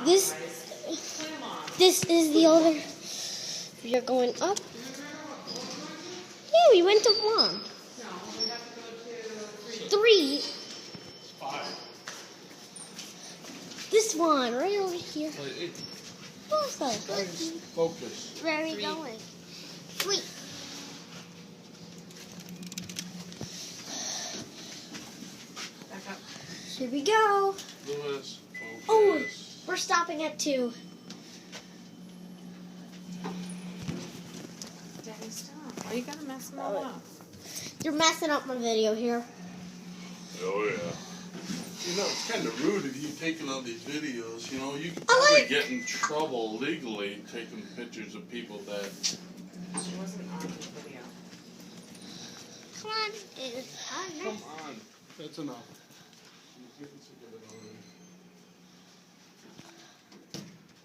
This is the other. We are going up. Yeah, we went to 1. No, we have to go to 3. 5. This one, right over here. What's that? Focus. Where are we going? 3. back up. Here we go. Lewis, focus. Oh, we're stopping at 2. Daddy, stop. Why you gotta mess them all up? You're messing up my video here. Oh, yeah. You know, it's kind of rude of you taking all these videos. You know, you could I probably like- get in trouble legally taking pictures of people that... She wasn't on the video. Come on. Come on. That's enough.